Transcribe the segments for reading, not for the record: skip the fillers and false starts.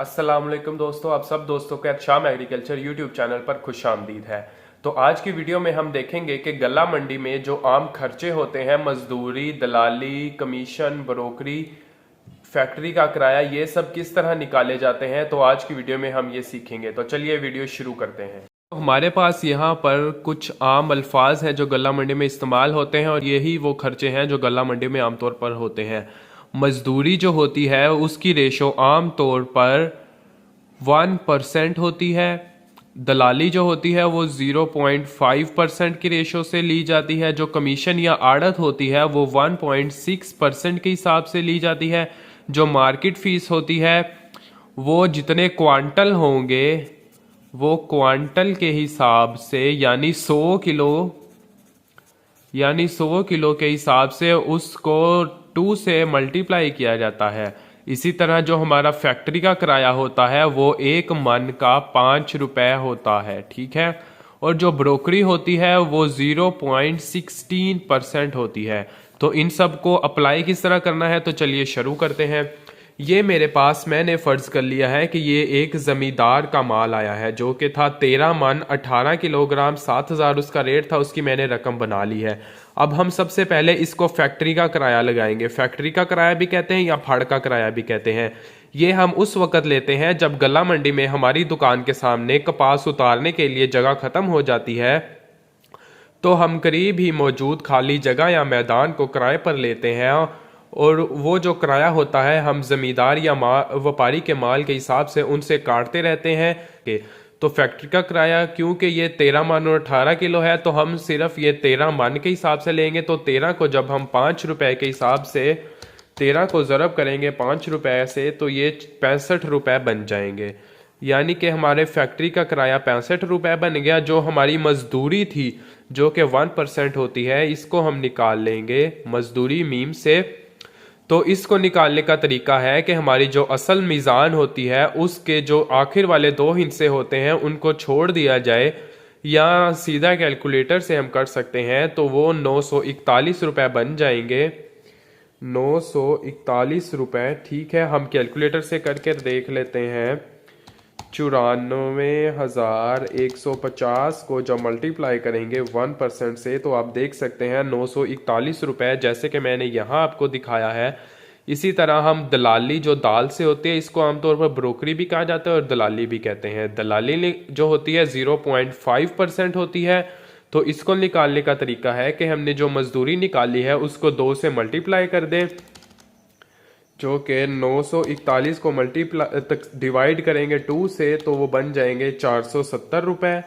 अस्सलाम वालेकुम दोस्तों, आप सब दोस्तों के शाम एग्रीकल्चर यूट्यूब चैनल पर खुश आमदीद है। तो आज की वीडियो में हम देखेंगे कि गल्ला मंडी में जो आम खर्चे होते हैं, मजदूरी, दलाली, कमीशन, ब्रोकरी, फैक्ट्री का किराया, ये सब किस तरह निकाले जाते हैं। तो आज की वीडियो में हम ये सीखेंगे। तो चलिए वीडियो शुरू करते हैं। तो हमारे पास यहाँ पर कुछ आम अल्फाज हैं जो गल्ला मंडी में इस्तेमाल होते हैं और यही वो खर्चे हैं जो गल्ला मंडी में आमतौर पर होते हैं। मजदूरी जो होती है उसकी रेशो आम तौर पर 1% होती है। दलाली जो होती है वो 0.5% की रेशो से ली जाती है। जो कमीशन या आड़त होती है वो 1.6% के हिसाब से ली जाती है। जो मार्केट फीस होती है वो जितने क्वांटल होंगे वो क्वांटल के हिसाब से यानी 100 किलो के हिसाब से उसको 2 से मल्टीप्लाई किया जाता है। इसी तरह जो हमारा फैक्ट्री का किराया होता है वो 1 मन का 5 रुपए होता है, ठीक है। और जो ब्रोकरी होती है वो 0.16% होती है। तो इन सब को अप्लाई किस तरह करना है, तो चलिए शुरू करते हैं। ये मेरे पास मैंने फर्ज कर लिया है कि ये एक जमींदार का माल आया है जो कि था 13 मन 18 किलोग्राम, 7,000 उसका रेट था, उसकी मैंने रकम बना ली है। अब हम सबसे पहले इसको फैक्ट्री का किराया लगाएंगे। फैक्ट्री का किराया भी कहते हैं या फाड़ का किराया भी कहते हैं। ये हम उस वक्त लेते हैं जब गल्ला मंडी में हमारी दुकान के सामने कपास उतारने के लिए जगह खत्म हो जाती है, तो हम करीब ही मौजूद खाली जगह या मैदान को किराए पर लेते हैं और वो जो किराया होता है हम जमींदार या व्यापारी के माल के हिसाब से उनसे काटते रहते हैं। तो फैक्ट्री का किराया क्योंकि ये 13 मन और 18 किलो है तो हम सिर्फ ये 13 मन के हिसाब से लेंगे। तो 13 को जब हम 5 रुपए के हिसाब से 13 को ज़रब करेंगे 5 रुपए से तो ये 65 रुपए बन जाएंगे। यानी कि हमारे फैक्ट्री का किराया 65 रुपए बन गया। जो हमारी मजदूरी थी जो कि 1% होती है, इसको हम निकाल लेंगे मजदूरी मीम से। तो इसको निकालने का तरीका है कि हमारी जो असल मीज़ान होती है उसके जो आखिर वाले 2 हिस्से होते हैं उनको छोड़ दिया जाए, या सीधा कैलकुलेटर से हम कर सकते हैं तो वो 941 रुपये बन जाएंगे। 941 रुपये, ठीक है। हम कैलकुलेटर से करके देख लेते हैं। 94,150 को जब मल्टीप्लाई करेंगे 1% से तो आप देख सकते हैं 941 रुपये, जैसे कि मैंने यहाँ आपको दिखाया है। इसी तरह हम दलाली जो दाल से होती है इसको आमतौर पर ब्रोकरी भी कहा जाता है और दलाली भी कहते हैं। दलाली जो होती है 0.5% होती है। तो इसको निकालने का तरीका है कि हमने जो मजदूरी निकाली है उसको 2 से मल्टीप्लाई कर दें, जो कि 941 को मल्टीप्लाई तक डिवाइड करेंगे 2 से तो वो बन जाएंगे 470 रुपये।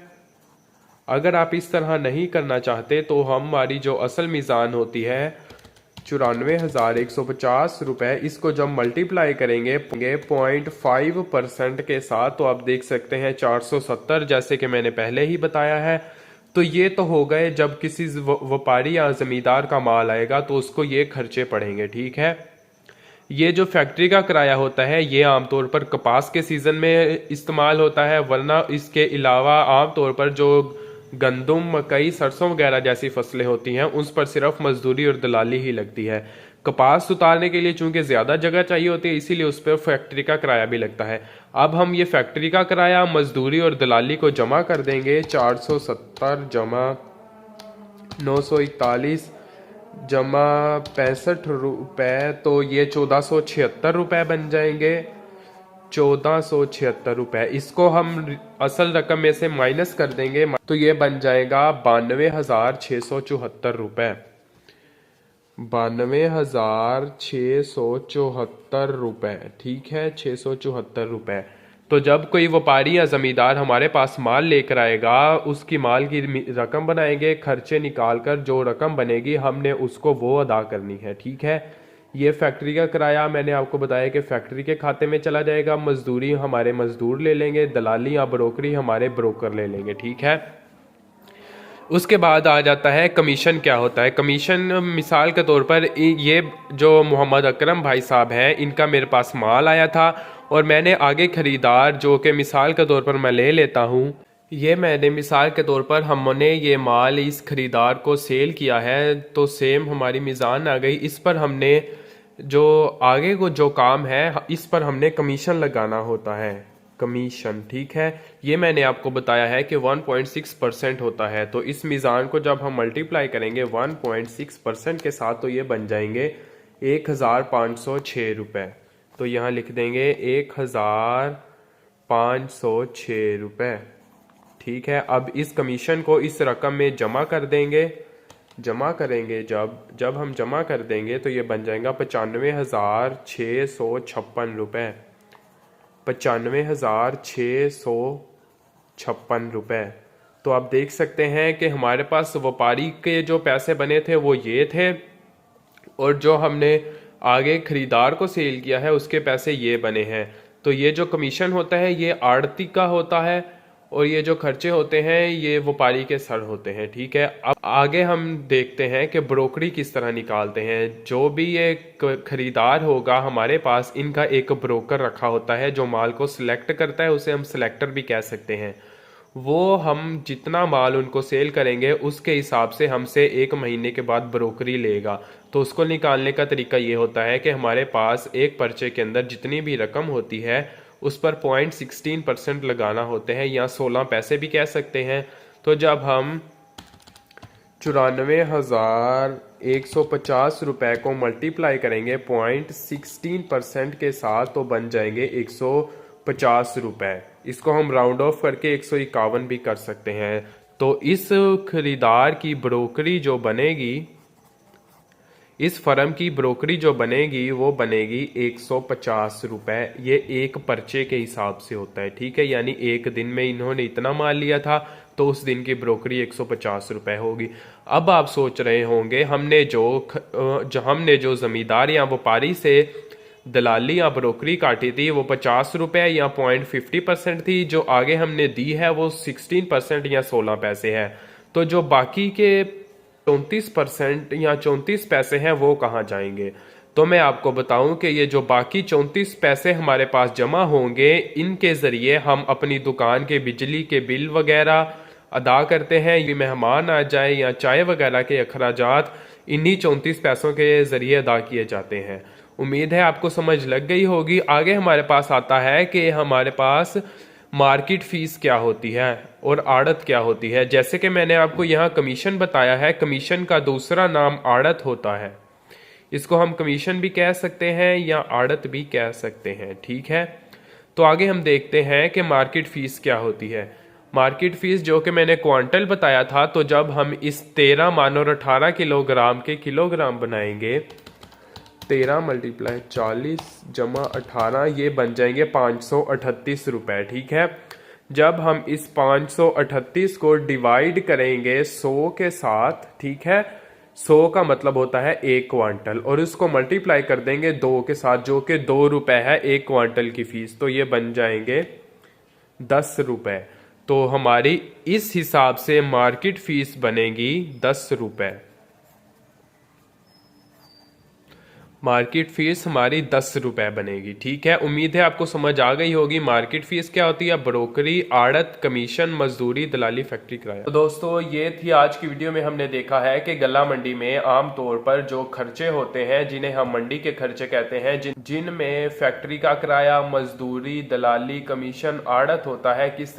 अगर आप इस तरह नहीं करना चाहते तो हमारी जो असल मीज़ान होती है 94,150 रुपये, इसको जब मल्टीप्लाई करेंगे 0.5% के साथ तो आप देख सकते हैं 470, जैसे कि मैंने पहले ही बताया है। तो ये तो हो गए जब किसी व्यापारी या जमींदार का माल आएगा तो उसको ये खर्चे पड़ेंगे, ठीक है। ये जो फैक्ट्री का किराया होता है ये आमतौर पर कपास के सीज़न में इस्तेमाल होता है, वरना इसके अलावा आमतौर पर जो गंदम, मकई, सरसों वगैरह जैसी फसलें होती हैं उस पर सिर्फ मजदूरी और दलाली ही लगती है। कपास उतारने के लिए चूंकि ज़्यादा जगह चाहिए होती है इसीलिए उस पर फैक्ट्री का किराया भी लगता है। अब हम ये फैक्ट्री का किराया, मजदूरी और दलाली को जमा कर देंगे। 470 जमा 941 जमा 65 रुपये, तो ये 1476 रुपये बन जाएंगे। 1476 रुपये, इसको हम असल रकम में से माइनस कर देंगे तो ये बन जाएगा 92,674 रुपये। 92,674 रुपये, ठीक है, 674 रुपये। तो जब कोई व्यापारी या जमींदार हमारे पास माल लेकर आएगा उसकी माल की रकम बनाएंगे, खर्चे निकाल कर जो रकम बनेगी हमने उसको वो अदा करनी है, ठीक है। ये फैक्ट्री का किराया मैंने आपको बताया कि फैक्ट्री के खाते में चला जाएगा। मजदूरी हमारे मजदूर ले लेंगे, दलाली या ब्रोकरी हमारे ब्रोकर ले लेंगे, ठीक है। उसके बाद आ जाता है कमीशन। क्या होता है कमीशन? मिसाल के तौर पर ये जो मोहम्मद अकरम भाई साहब हैं, इनका मेरे पास माल आया था और मैंने आगे खरीदार जो कि मिसाल के तौर पर मैं ले लेता हूँ, ये मैंने मिसाल के तौर पर हमने ये माल इस खरीदार को सेल किया है तो सेम हमारी मीज़ान आ गई। इस पर हमने जो आगे को जो काम है इस पर हमने कमीशन लगाना होता है, कमीशन, ठीक है। ये मैंने आपको बताया है कि 1.6% होता है। तो इस मीज़ान को जब हम मल्टीप्लाई करेंगे 1.6% के साथ तो ये बन जाएंगे 1506 रुपये। तो यहाँ लिख देंगे 1506 रुपये, ठीक है। अब इस कमीशन को इस रकम में जमा कर देंगे, जमा करेंगे जब हम जमा कर देंगे तो ये बन जाएगा 95,656 रुपये, 95,656 रुपये। तो आप देख सकते हैं कि हमारे पास व्यापारी के जो पैसे बने थे वो ये थे, और जो हमने आगे खरीदार को सेल किया है उसके पैसे ये बने हैं। तो ये जो कमीशन होता है ये आड़ती का होता है, और ये जो खर्चे होते हैं ये व्यापारी के सर होते हैं, ठीक है। अब आगे हम देखते हैं कि ब्रोकरी किस तरह निकालते हैं। जो भी ये खरीदार होगा हमारे पास, इनका एक ब्रोकर रखा होता है जो माल को सिलेक्ट करता है, उसे हम सिलेक्टर भी कह सकते हैं। वो हम जितना माल उनको सेल करेंगे उसके हिसाब से हमसे 1 महीने के बाद ब्रोकरी लेगा। तो उसको निकालने का तरीका ये होता है कि हमारे पास एक पर्चे के अंदर जितनी भी रकम होती है उस पर 0.16% लगाना होते हैं, या 16 पैसे भी कह सकते हैं। तो जब हम 94,150 रुपये को मल्टीप्लाई करेंगे 0.16% के साथ तो बन जाएंगे 150 रुपये। इसको हम राउंड ऑफ करके 151 भी कर सकते हैं। तो इस खरीदार की ब्रोकरी जो बनेगी, इस फर्म की ब्रोकरी जो बनेगी वो बनेगी 150 रुपये। ये एक पर्चे के हिसाब से होता है, ठीक है। यानी एक दिन में इन्होंने इतना माल लिया था तो उस दिन की ब्रोकरी 150 रुपये होगी। अब आप सोच रहे होंगे हमने जो जमींदार या व्यापारी से दलाली या ब्रोकरी काटी थी वो 50 रुपये या 0.50% थी, जो आगे हमने दी है वो 16% या 16 पैसे है। तो जो बाकी के 34% या 34 पैसे हैं वो कहाँ जाएंगे? तो मैं आपको बताऊं कि ये जो बाकी 34 पैसे हमारे पास जमा होंगे, इनके ज़रिए हम अपनी दुकान के बिजली के बिल वगैरह अदा करते हैं। ये मेहमान आ जाए या चाय वगैरह के अखराजात इन्हीं 34 पैसों के ज़रिए अदा किए जाते हैं। उम्मीद है आपको समझ लग गई होगी। आगे हमारे पास आता है कि हमारे पास मार्केट फीस क्या होती है और आड़त क्या होती है। जैसे कि मैंने आपको यहाँ कमीशन बताया है, कमीशन का दूसरा नाम आड़त होता है। इसको हम कमीशन भी कह सकते हैं या आड़त भी कह सकते हैं, ठीक है। तो आगे हम देखते हैं कि मार्केट फीस क्या होती है। मार्केट फीस जो कि मैंने क्वांटल बताया था, तो जब हम इस 13 मन और 18 किलोग्राम के किलोग्राम बनाएंगे, 13 × 40 + 18 ये बन जाएंगे 538 रुपये, ठीक है। जब हम इस 538 को डिवाइड करेंगे 100 के साथ, ठीक है, 100 का मतलब होता है 1 क्वांटल, और उसको मल्टीप्लाई कर देंगे 2 के साथ, जो कि 2 रुपये है 1 क्वांटल की फीस। तो ये बन जाएंगे 10 रुपये। तो हमारी इस हिसाब से मार्केट फीस बनेगी 10 रुपये। मार्केट फीस हमारी 10 रुपये बनेगी, ठीक है। उम्मीद है आपको समझ आ गई होगी मार्केट फीस क्या होती है, ब्रोकरी, आड़त, कमीशन, मजदूरी, दलाली, फैक्ट्री किराया। तो दोस्तों ये थी आज की वीडियो में हमने देखा है कि गल्ला मंडी में आम तौर पर जो खर्चे होते हैं जिन्हें हम मंडी के खर्चे कहते हैं, जिनमें फैक्ट्री का किराया, मजदूरी, दलाली, कमीशन, आड़त होता है, किस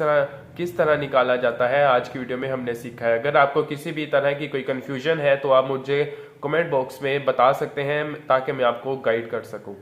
तरह निकाला जाता है, आज की वीडियो में हमने सीखा है। अगर आपको किसी भी तरह की कोई कंफ्यूजन है तो आप मुझे कमेंट बॉक्स में बता सकते हैं ताकि मैं आपको गाइड कर सकूं।